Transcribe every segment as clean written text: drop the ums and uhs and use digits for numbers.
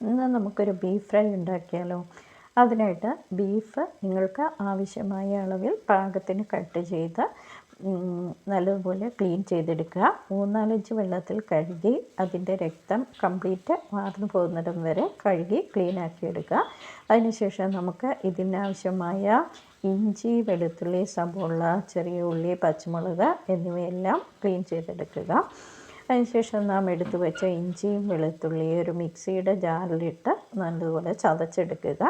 ഇന്ന് നമുക്കൊരു beef fry ഉണ്ടാക്കിയാലോ? അതിനായിട്ട് ബീഫ് നിങ്ങൾക്ക് ആവശ്യമായ അളവിൽ പാകത്തിന് കട്ട് ചെയ്ത് നല്ലതുപോലെ ക്ലീൻ ചെയ്തെടുക്കുക. 3-4 വെള്ളത്തിൽ കഴുകി അതിൻ്റെ രക്തം കംപ്ലീറ്റ് വാർന്നു പോകുന്നിടം വരെ കഴുകി ക്ലീനാക്കി എടുക്കുക. അതിനുശേഷം നമുക്ക് ഇതിനാവശ്യമായ ഇഞ്ചി, വെളുത്തുള്ളി, സബോള, ചെറിയ ഉള്ളി, പച്ചമുളക് എന്നിവയെല്ലാം ക്ലീൻ ചെയ്തെടുക്കുക. അതിനുശേഷം നാം എടുത്തു വെച്ച ഇഞ്ചിയും വെളുത്തുള്ളിയും ഒരു മിക്സിയുടെ ജാറിലിട്ട് നല്ലതുപോലെ ചതച്ചെടുക്കുക.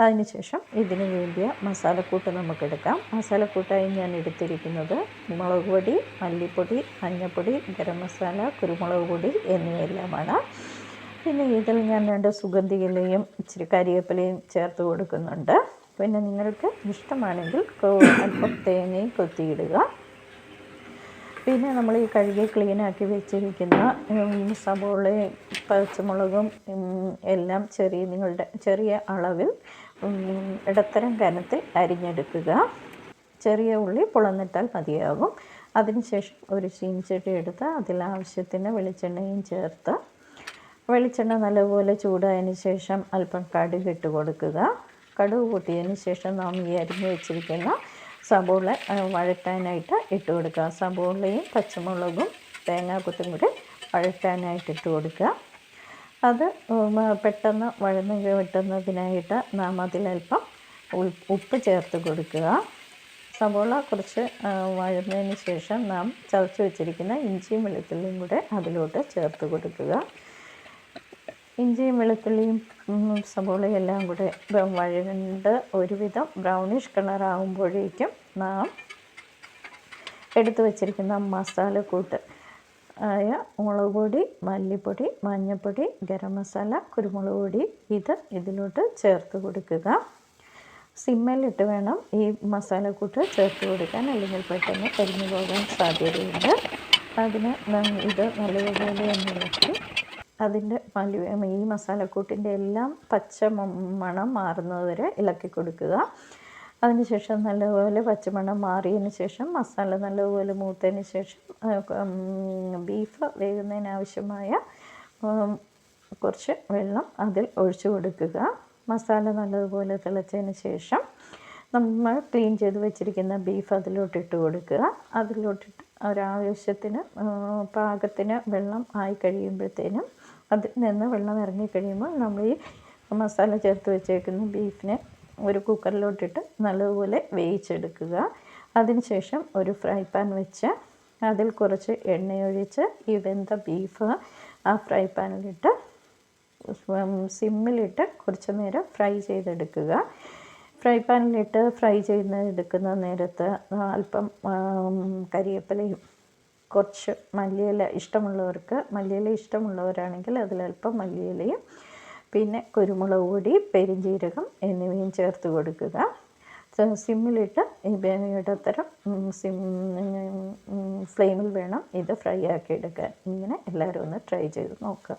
അതിനുശേഷം ഇതിന് വേണ്ടിയ മസാലക്കൂട്ട് നമുക്കെടുക്കാം. മസാലക്കൂട്ടായി ഞാൻ എടുത്തിരിക്കുന്നത് മുളക് പൊടി, മല്ലിപ്പൊടി, മഞ്ഞൾപ്പൊടി, ഗരം മസാല, കുരുമുളക് പൊടി എന്നിവയെല്ലാമാണ്. പിന്നെ ഇതിൽ ഞാൻ 2 സുഗന്ധിയിലയും ഇച്ചിരി കരിവേപ്പിലയും ചേർത്ത് കൊടുക്കുന്നുണ്ട്. പിന്നെ നിങ്ങൾക്ക് ഇഷ്ടമാണെങ്കിൽ അല്പം തേങ്ങയും കൊത്തിയിടുക. പിന്നെ നമ്മൾ ഈ കഴുകി ക്ലീനാക്കി വെച്ചിരിക്കുന്ന സബോളയും പച്ചമുളകും എല്ലാം നിങ്ങളുടെ ചെറിയ അളവിൽ ഇടത്തരം കനത്തിൽ അരിഞ്ഞെടുക്കുക. ചെറിയ ഉള്ളി പൊളന്നിട്ടാൽ മതിയാകും. അതിനുശേഷം ഒരു ചീനിച്ചട്ടി എടുത്ത് അതിലാവശ്യത്തിന് വെളിച്ചെണ്ണയും ചേർത്ത് വെളിച്ചെണ്ണ നല്ലപോലെ ചൂടായതിന് ശേഷം അല്പം കടുക് ഇട്ട് കൊടുക്കുക. കടുക് പൊട്ടിയതിന് ശേഷം നാം ഈ അരിഞ്ഞ് വെച്ചിരിക്കുന്ന സബോള വഴറ്റാനായിട്ട് ഇട്ട് കൊടുക്കുക. സബോളയും പച്ചമുളകും തേങ്ങാക്കൊത്തും കൂടി വഴറ്റാനായിട്ട് ഇട്ട് കൊടുക്കുക. അത് പെട്ടെന്ന് വഴന്ന് കിട്ടുന്നതിനായിട്ട് നാം അതിലൽപ്പം ഉപ്പ് ചേർത്ത് കൊടുക്കുക. സബോള കുറച്ച് വഴന്നതിന് ശേഷം നാം ചതച്ച് വെച്ചിരിക്കുന്ന ഇഞ്ചിയും വെളുത്തുള്ളിയും കൂടെ അതിലോട്ട് ചേർത്ത് കൊടുക്കുക. ഇഞ്ചിയും വെളുത്തുള്ളിയും സബോളയും എല്ലാം കൂടെ വഴണ്ട് ഒരുവിധം ബ്രൗണിഷ് കളറാകുമ്പോഴേക്കും നാം എടുത്തു വച്ചിരിക്കുന്ന മസാലക്കൂട്ട് ആയ മുളക് പൊടി, മല്ലിപ്പൊടി, മഞ്ഞൾപ്പൊടി, ഗരം മസാല, കുരുമുളക് പൊടി ഇതിലോട്ട് ചേർത്ത് കൊടുക്കുക. സിമ്മിലിട്ട് വേണം ഈ മസാലക്കൂട്ട് ചേർത്ത് കൊടുക്കാൻ, അല്ലെങ്കിൽ പെട്ടെന്ന് കരിഞ്ഞു പോകാൻ സാധ്യതയുണ്ട്. അതിന് ഇത് നല്ലതുപോലെ ഇളക്കി അതിൻ്റെ ഈ മസാലക്കൂട്ടിൻ്റെ എല്ലാം പച്ച മണം മാറുന്നത് വരെ ഇളക്കി കൊടുക്കുക. അതിനുശേഷം നല്ലപോലെ പച്ചമണം മാറിയതിന് ശേഷം മസാല നല്ലപോലെ മൂത്തതിന് ശേഷം ബീഫ് വേകുന്നതിനാവശ്യമായ കുറച്ച് വെള്ളം അതിൽ ഒഴിച്ചു കൊടുക്കുക. മസാല നല്ലതുപോലെ തിളച്ചതിന് ശേഷം നമ്മൾ ക്ലീൻ ചെയ്ത് വെച്ചിരിക്കുന്ന ബീഫ് അതിലോട്ടിട്ട് കൊടുക്കുക. അതിലോട്ടിട്ട് ഒരാവശ്യത്തിന് പാകത്തിന് വെള്ളം ആയി കഴിയുമ്പോഴത്തേനും അതിൽ നിന്ന് വെള്ളം ഇറങ്ങിക്കഴിയുമ്പോൾ നമ്മൾ ഈ മസാല ചേർത്ത് വെച്ചേക്കുന്ന ബീഫിനെ ഒരു കുക്കറിലോട്ടിട്ട് നല്ലതുപോലെ വേവിച്ചെടുക്കുക. അതിനുശേഷം ഒരു ഫ്രൈ പാൻ വെച്ച് അതിൽ കുറച്ച് എണ്ണയൊഴിച്ച് ഈ വെന്ത ബീഫ് ആ ഫ്രൈ പാനിലിട്ട് സിമ്മിലിട്ട് കുറച്ച് നേരം ഫ്രൈ ചെയ്തെടുക്കുക. ഫ്രൈ പാനിലിട്ട് ഫ്രൈ എടുക്കുന്ന നേരത്ത് അല്പം കരിവേപ്പിലയും കുറച്ച് മല്ലിയില ഇഷ്ടമുള്ളവരാണെങ്കിൽ അതിലൽപ്പം മല്ലിയിലയും പിന്നെ കുരുമുളക് പൊടി, പെരുംജീരകം എന്നിവയും ചേർത്ത് കൊടുക്കുക. സിമ്മിലിട്ട് ഇടത്തരം ഫ്ലെയിമിൽ വേണം ഇത് ഫ്രൈ ആക്കി എടുക്കാൻ. ഇങ്ങനെ എല്ലാവരും ഒന്ന് ട്രൈ ചെയ്ത് നോക്കുക.